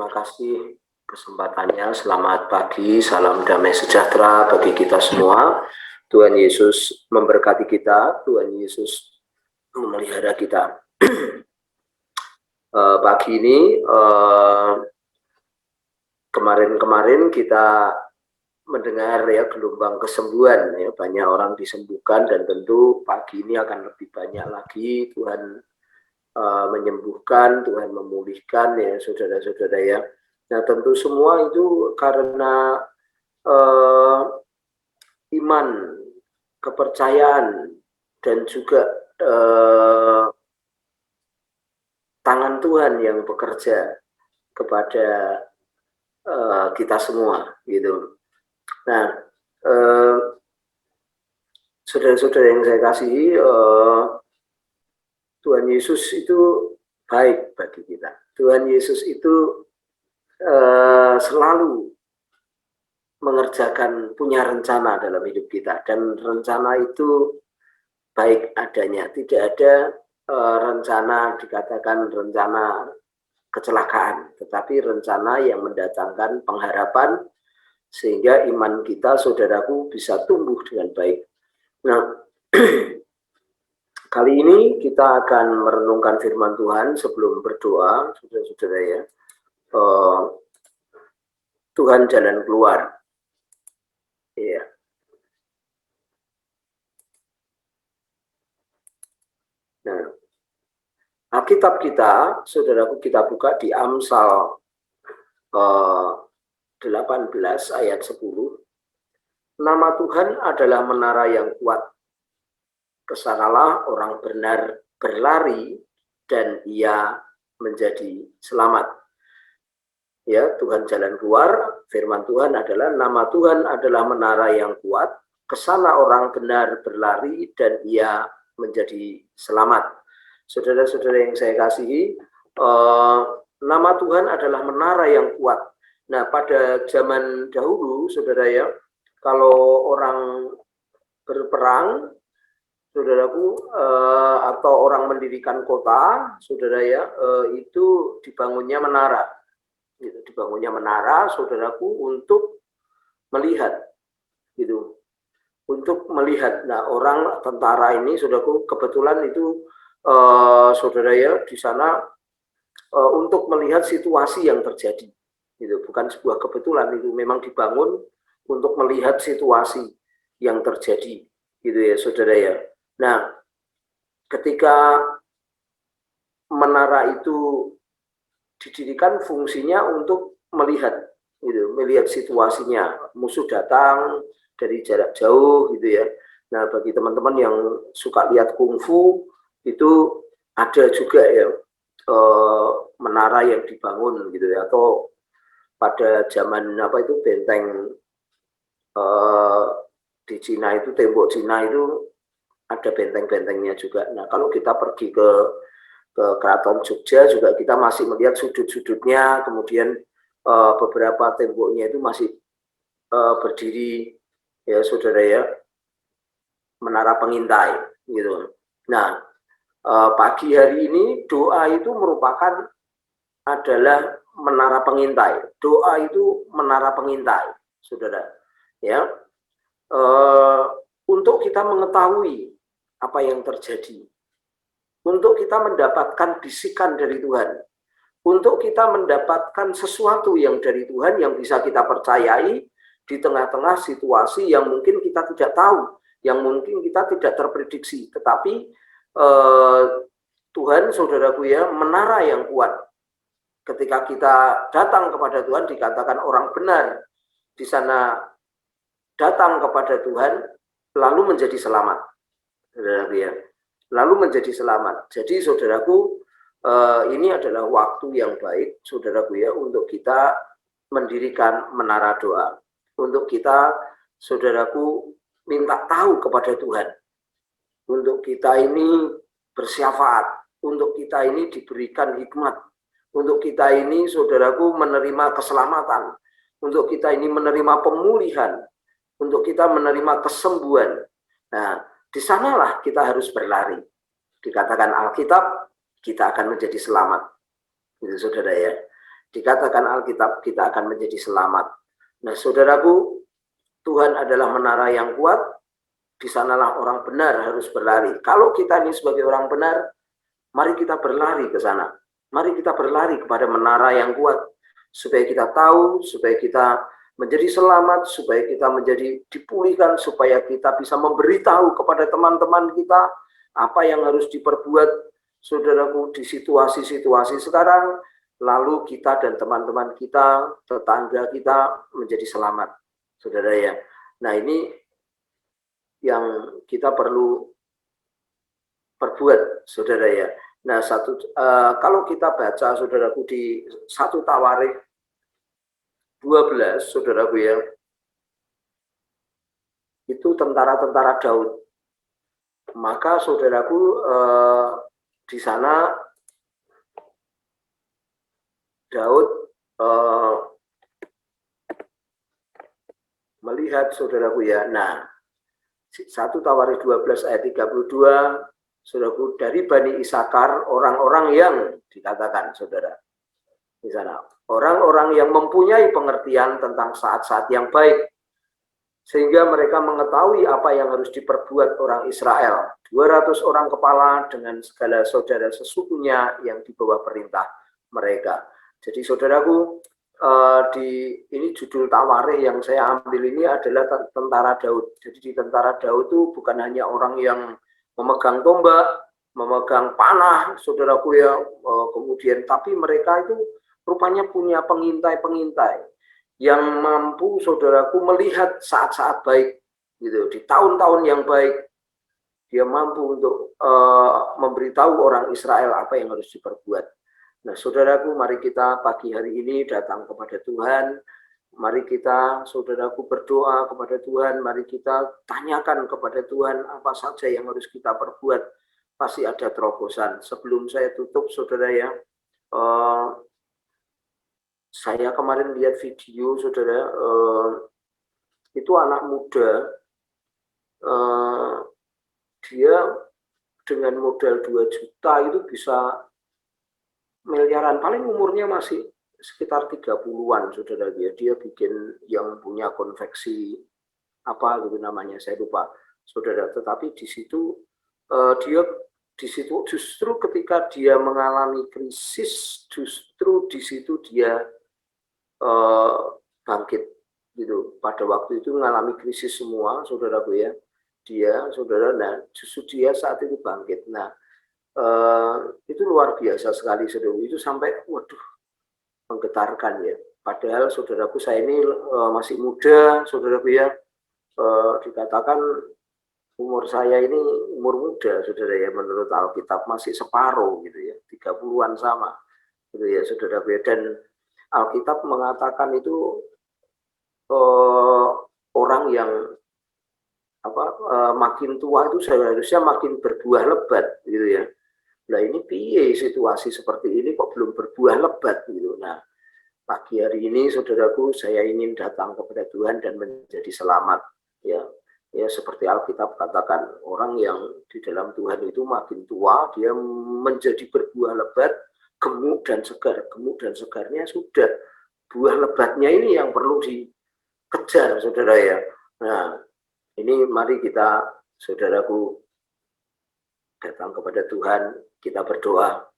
Terima kasih kesempatannya. Selamat pagi, salam damai sejahtera bagi kita semua. Tuhan Yesus memberkati kita, Tuhan Yesus memelihara kita. Pagi ini, kemarin-kemarin kita mendengar ya gelombang kesembuhan, ya banyak orang disembuhkan, dan tentu pagi ini akan lebih banyak lagi Tuhan menyembuhkan, Tuhan memulihkan ya saudara-saudara ya. Nah tentu semua itu karena iman, kepercayaan, dan juga tangan Tuhan yang bekerja kepada kita semua gitu. Nah saudara-saudara yang saya kasihi, Tuhan Yesus itu baik bagi kita. Tuhan Yesus itu selalu mengerjakan, punya rencana dalam hidup kita, dan rencana itu baik adanya. Tidak ada rencana dikatakan rencana kecelakaan, tetapi rencana yang mendatangkan pengharapan sehingga iman kita, saudaraku, bisa tumbuh dengan baik. Nah, kali ini kita akan merenungkan firman Tuhan sebelum berdoa, saudara-saudara ya. Tuhan jalan keluar. Ya. Nah, Alkitab kita, saudaraku, kita buka di Amsal 18 ayat 10. Nama Tuhan adalah menara yang kuat. Kesanalah orang benar berlari dan ia menjadi selamat. Ya, Tuhan jalan keluar. Firman Tuhan adalah nama Tuhan adalah menara yang kuat. Kesana orang benar berlari dan ia menjadi selamat. Saudara-saudara yang saya kasihi, nama Tuhan adalah menara yang kuat. Nah, pada zaman dahulu, saudara ya, kalau orang berperang, saudaraku, atau orang mendirikan kota, saudara ya, itu dibangunnya menara. Dibangunnya menara, saudaraku, untuk melihat, gitu. Untuk melihat. Nah, orang tentara ini, saudaraku, kebetulan itu, saudara ya, di sana untuk melihat situasi yang terjadi. Gitu. Bukan sebuah kebetulan, itu memang dibangun untuk melihat situasi yang terjadi, gitu ya, saudara ya. Nah, ketika menara itu didirikan, fungsinya untuk melihat, gitu, melihat situasinya. Musuh datang dari jarak jauh, gitu ya. Nah, bagi teman-teman yang suka lihat kungfu, itu ada juga ya menara yang dibangun, gitu ya. Atau pada zaman apa itu benteng di Cina itu, tembok Cina itu ada benteng-bentengnya juga. Nah, kalau kita pergi ke Keraton Jogja juga kita masih melihat sudut-sudutnya, kemudian beberapa temboknya itu masih berdiri ya, saudara ya, menara pengintai gitu. Nah, pagi hari ini doa itu merupakan adalah menara pengintai. Doa itu menara pengintai, saudara ya, untuk kita mengetahui apa yang terjadi, untuk kita mendapatkan bisikan dari Tuhan, untuk kita mendapatkan sesuatu yang dari Tuhan yang bisa kita percayai di tengah-tengah situasi yang mungkin kita tidak tahu, yang mungkin kita tidak terprediksi. Tetapi Tuhan, saudaraku ya, menara yang kuat. Ketika kita datang kepada Tuhan, dikatakan orang benar di sana datang kepada Tuhan lalu menjadi selamat, saudaraku ya. Lalu menjadi selamat. Jadi saudaraku, ini adalah waktu yang baik, saudaraku ya, untuk kita mendirikan menara doa. Untuk kita, saudaraku, minta tahu kepada Tuhan. Untuk kita ini bersyafaat. Untuk kita ini diberikan hikmat. Untuk kita ini, saudaraku, menerima keselamatan. Untuk kita ini menerima pemulihan. Untuk kita menerima kesembuhan. Nah, di sanalah kita harus berlari. Dikatakan Alkitab, kita akan menjadi selamat. Itu saudara ya. dikatakan Alkitab kita akan menjadi selamat. Nah, saudaraku, Tuhan adalah menara yang kuat, di sanalah orang benar harus berlari. Kalau kita ini sebagai orang benar, mari kita berlari ke sana. Mari kita berlari kepada menara yang kuat, supaya kita tahu, supaya kita menjadi selamat, supaya kita menjadi dipulihkan, supaya kita bisa memberitahu kepada teman-teman kita apa yang harus diperbuat, saudaraku, di situasi-situasi sekarang, lalu kita dan teman-teman kita, tetangga kita menjadi selamat, saudara ya. Nah, ini yang kita perlu perbuat, saudara ya. Nah, kalau kita baca, saudaraku, di 1 Tawarikh 12, saudaraku ya, itu tentara-tentara Daud. Maka saudaraku, di sana Daud melihat, saudaraku ya. Nah, 1 Tawarikh 12 ayat 32, saudaraku, dari Bani Isakar, orang-orang yang dikatakan, saudara, di sana, orang-orang yang mempunyai pengertian tentang saat-saat yang baik, sehingga mereka mengetahui apa yang harus diperbuat orang Israel. 200 orang kepala dengan segala saudara sesukunya yang di bawah perintah mereka. Jadi saudaraku, ini judul Tawarikh yang saya ambil ini adalah tentara Daud. Jadi di tentara Daud itu bukan hanya orang yang memegang tombak, memegang panah, saudaraku ya, kemudian tapi mereka itu rupanya punya pengintai-pengintai yang mampu, saudaraku, melihat saat-saat baik, gitu. Di tahun-tahun yang baik, dia mampu untuk memberitahu orang Israel apa yang harus diperbuat. Nah, saudaraku, mari kita pagi hari ini datang kepada Tuhan. Mari kita, saudaraku, berdoa kepada Tuhan. Mari kita tanyakan kepada Tuhan apa saja yang harus kita perbuat. Pasti ada terobosan. Sebelum saya tutup, saudara ya, saya kemarin lihat video, saudara, itu anak muda, dia dengan modal 2 juta itu bisa miliaran, paling umurnya masih sekitar 30-an, saudara. Dia bikin yang punya konveksi, apa gitu namanya, saya lupa, saudara. Tetapi di situ, dia di situ justru ketika dia mengalami krisis, justru di situ dia bangkit gitu. Pada waktu itu mengalami krisis semua, saudaraku ya, dia, saudara, nah justru dia saat itu bangkit. Nah, itu luar biasa sekali, saudara. Itu sampai, waduh, menggetarkan ya. Padahal saudaraku, saya ini masih muda, saudaraku ya, dikatakan umur saya ini umur muda, saudara ya, menurut Alkitab masih separuh gitu ya, 30-an sama gitu ya, saudaraku ya. Dan Alkitab mengatakan itu orang yang makin tua itu seharusnya makin berbuah lebat gitu ya. Nah, ini piye situasi seperti ini kok belum berbuah lebat gitu. Nah, pagi hari ini, saudaraku, saya ingin datang kepada Tuhan dan menjadi selamat ya. Ya, seperti Alkitab katakan, orang yang di dalam Tuhan itu makin tua, dia menjadi berbuah lebat, gemuk dan segar. Gemuk dan segarnya sudah, buah lebatnya ini yang perlu dikejar, saudara ya. Nah, ini mari kita, saudaraku, datang kepada Tuhan, kita berdoa.